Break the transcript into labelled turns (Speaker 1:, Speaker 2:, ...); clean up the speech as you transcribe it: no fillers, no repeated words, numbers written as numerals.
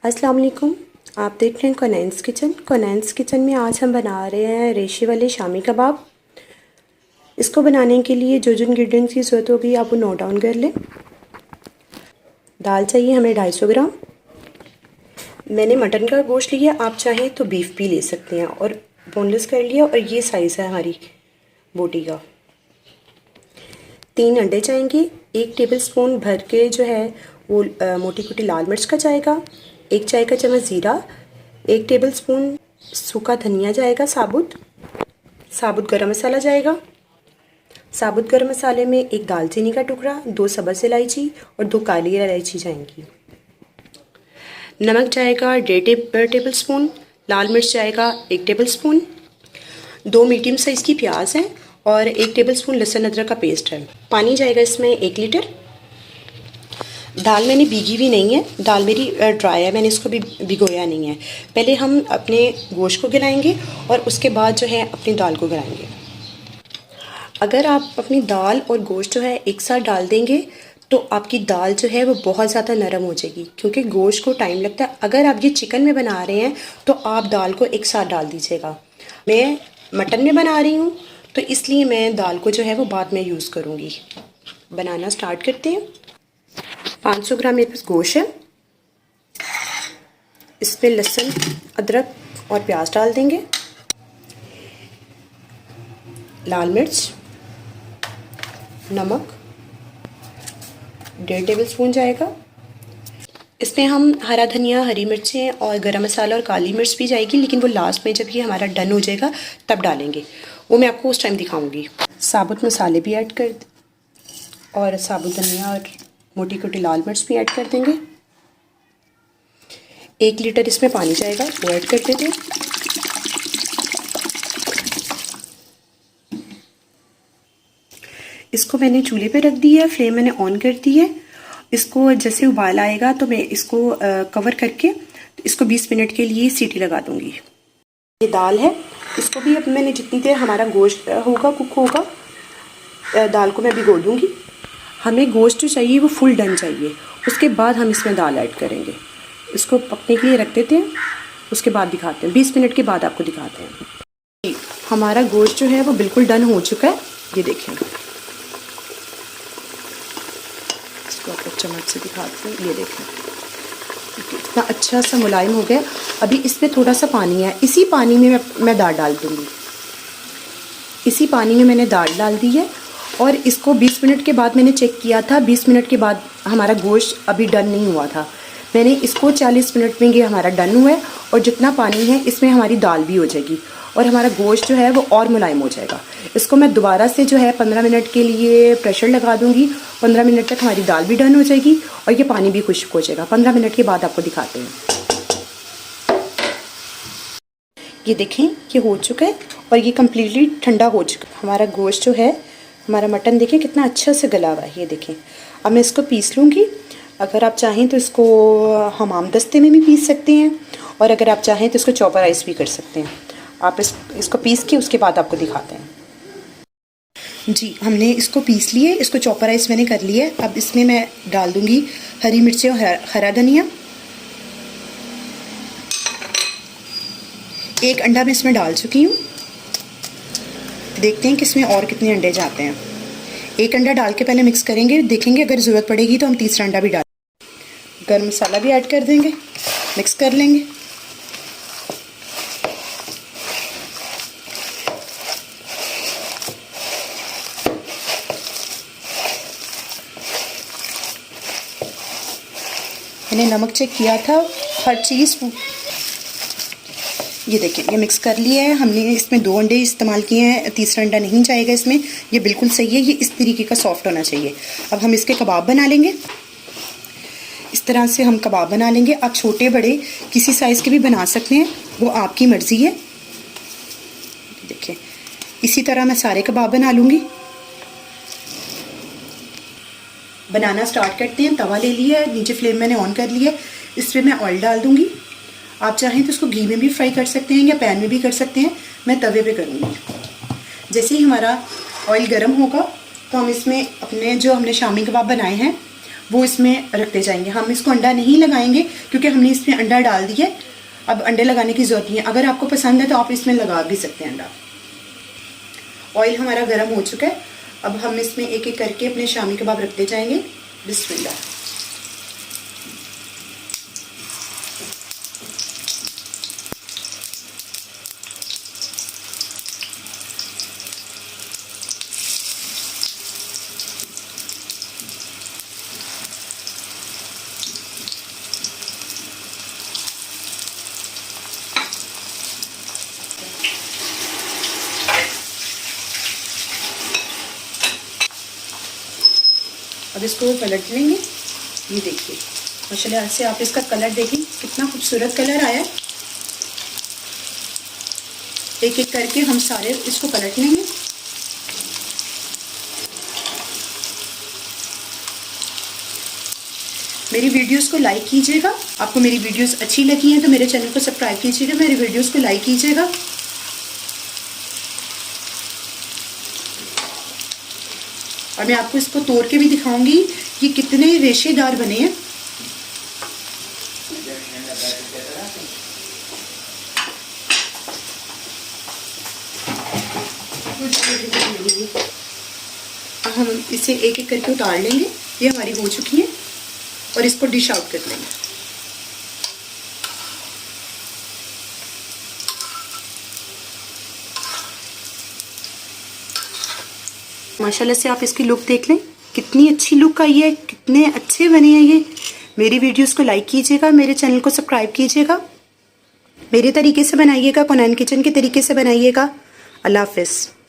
Speaker 1: अस्सलाम वालेकुम। आप देख रहे हैं कोनैन्स किचन। कोनैन्स किचन में आज हम बना रहे हैं रेशे वाले शामी कबाब। इसको बनाने के लिए जो जो इंग्रेडिएंट्स की ज़रूरत होगी आप वो नोट डाउन कर लें। दाल चाहिए हमें 250 ग्राम। मैंने मटन का गोश्त लिया, आप चाहें तो बीफ भी ले सकते हैं, और बोनलेस कर लिया। और ये साइज़ है हमारी बोटी का। 3 अंडे चाहेंगे। 1 टेबलस्पून भर के जो है वो मोटी कुटी लाल मिर्च का जाएगा। 1 चाय का चम्मच ज़ीरा। 1 टेबलस्पून सूखा धनिया जाएगा। साबुत गरम मसाला जाएगा। साबुत गरम मसाले में 1 दालचीनी का टुकड़ा, 2 सब्ज़ इलायची और 2 काली इलायची जाएंगी। नमक जाएगा 1.5 टेबलस्पून। लाल मिर्च जाएगा 1 टेबलस्पून। 2 मीडियम साइज़ की प्याज है और 1 टेबलस्पून लहसुन अदरक का पेस्ट है। पानी जाएगा इसमें 1 लीटर। दाल मैंने भीगी हुई नहीं है, दाल मेरी ड्राई है, मैंने इसको भी भिगोया नहीं है। पहले हम अपने गोश्त को गलाएंगे और उसके बाद जो है अपनी दाल को गलाएंगे। अगर आप अपनी दाल और गोश्त जो है एक साथ डाल देंगे तो आपकी दाल जो है वो बहुत ज़्यादा नरम हो जाएगी, क्योंकि गोश्त को टाइम लगता है। अगर आप ये चिकन में बना रहे हैं तो आप दाल को एक साथ डाल दीजिएगा। मैं मटन में बना रही हूँ तो इसलिए मैं दाल को जो है वो बाद में यूज़ करूँगी। बनाना स्टार्ट करते हैं। 500 ग्राम मेरे पास गोश्त है। इसमें लहसुन अदरक और प्याज डाल देंगे। लाल मिर्च, नमक 1.5 टेबलस्पून जाएगा। इसमें हम हरा धनिया, हरी मिर्चें और गरम मसाला और काली मिर्च भी जाएगी, लेकिन वो लास्ट में जब ये हमारा डन हो जाएगा तब डालेंगे, वो मैं आपको उस टाइम दिखाऊंगी। साबुत मसाले भी ऐड कर और साबुत धनिया और मोटी कुटी लाल मिर्च भी ऐड कर देंगे। 1 लीटर इसमें पानी जाएगा, वो ऐड कर देते हैं। इसको मैंने चूल्हे पे रख दिया है, फ्लेम मैंने ऑन कर दी है। इसको जैसे उबाल आएगा तो मैं इसको कवर करके इसको 20 मिनट के लिए सीटी लगा दूंगी। ये दाल है, इसको भी अब मैंने जितनी देर हमारा गोश्त होगा कुक होगा, दाल को मैं भिगो दूंगी। हमें गोश्त जो चाहिए वो फुल डन चाहिए, उसके बाद हम इसमें दाल ऐड करेंगे। इसको पकने के लिए रख देते हैं, उसके बाद दिखाते हैं। 20 मिनट के बाद आपको दिखाते हैं। हमारा गोश्त जो है वो बिल्कुल डन हो चुका है, ये देखें। इसको आपको चम्मच से दिखाते हैं, ये देखें कितना अच्छा सा मुलायम हो गया। अभी इसमें थोड़ा सा पानी है, इसी पानी में मैं दाल डाल दूँगी। इसी पानी में मैंने दाल डाल दी है और इसको 20 मिनट के बाद मैंने चेक किया था। 20 मिनट के बाद हमारा गोश्त अभी डन नहीं हुआ था, मैंने इसको 40 मिनट में ये हमारा डन हुआ है। और जितना पानी है इसमें हमारी दाल भी हो जाएगी और हमारा गोश्त जो है वो और मुलायम हो जाएगा। इसको मैं दोबारा से जो है 15 मिनट के लिए प्रेशर लगा दूंगी। 15 मिनट तक हमारी दाल भी डन हो जाएगी और ये पानी भी खुश्क हो जाएगा। 15 मिनट के बाद आपको दिखाते हैं। ये देखें ये हो चुका है और ये कम्प्लीटली ठंडा हो चुका है। हमारा गोश्त जो है, हमारा मटन देखें कितना अच्छा से गला हुआ है, ये देखें। अब मैं इसको पीस लूँगी। अगर आप चाहें तो इसको हमाम दस्ते में भी पीस सकते हैं, और अगर आप चाहें तो इसको चॉपर राइस भी कर सकते हैं। आप इसको पीस के उसके बाद आपको दिखाते हैं। जी, हमने इसको पीस लिए, इसको चॉपर राइस मैंने कर लिया है। अब इसमें मैं डाल दूँगी हरी मिर्चें और हरा धनिया। 1 अंडा मैं इसमें डाल चुकी हूँ। देखते हैं कि इसमें और कितने अंडे जाते हैं। 1 अंडा डाल के पहले मिक्स करेंगे, देखेंगे अगर ज़रूरत पड़ेगी तो हम तीसरा अंडा भी डाल। गरम मसाला भी ऐड कर देंगे, मिक्स कर लेंगे। मैंने नमक चेक किया था, हर चीज़। ये देखिए ये मिक्स कर लिया है हमने। इसमें 2 अंडे इस्तेमाल किए हैं, तीसरा अंडा नहीं जाएगा इसमें। ये बिल्कुल सही है, ये इस तरीके का सॉफ्ट होना चाहिए। अब हम इसके कबाब बना लेंगे। इस तरह से हम कबाब बना लेंगे। आप छोटे बड़े किसी साइज़ के भी बना सकते हैं, वो आपकी मर्ज़ी है। देखिए इसी तरह मैं सारे कबाब बना लूँगी। बनाना स्टार्ट करते हैं। तवा ले लिया है, नीचे फ्लेम मैंने ऑन कर लिया है। इस पर मैं ऑयल डाल दूँगी। आप चाहें तो इसको घी में भी फ्राई कर सकते हैं या पैन में भी कर सकते हैं, मैं तवे पे करूँगी। जैसे ही हमारा ऑयल गर्म होगा तो हम इसमें अपने जो हमने शामी कबाब बनाए हैं
Speaker 2: वो इसमें रखते जाएंगे। हम इसको अंडा नहीं लगाएंगे क्योंकि हमने इसमें अंडा डाल दिया है, अब अंडे लगाने की ज़रूरत नहीं है। अगर आपको पसंद है तो आप इसमें लगा भी सकते हैं अंडा। ऑयल हमारा गर्म हो चुका है, अब हम इसमें एक एक करके अपने शामी कबाब रखते जाएंगे। बिस्मिल्लाह। अब इसको पलट लेंगे। ये देखिए माशाल्लाह से आप इसका कलर देखिए कितना खूबसूरत कलर आया है। एक एक करके हम सारे इसको पलट लेंगे। मेरी वीडियोस को लाइक कीजिएगा। आपको मेरी वीडियोस अच्छी लगी हैं तो मेरे चैनल को सब्सक्राइब कीजिएगा, मेरी वीडियोस को लाइक कीजिएगा। और मैं आपको इसको तोड़ के भी दिखाऊंगी ये कितने रेशेदार बने हैं। हम इसे एक एक करके उतार लेंगे। ये हमारी हो चुकी है और इसको डिश आउट कर लेंगे। माशाल्लाह से आप इसकी लुक देख लें, कितनी अच्छी लुक आई है, कितने अच्छे बने हैं ये। मेरी वीडियोस को लाइक कीजिएगा, मेरे चैनल को सब्सक्राइब कीजिएगा, मेरे तरीके से बनाइएगा, कोनैन किचन के तरीके से बनाइएगा। अल्लाह हाफ़िज़।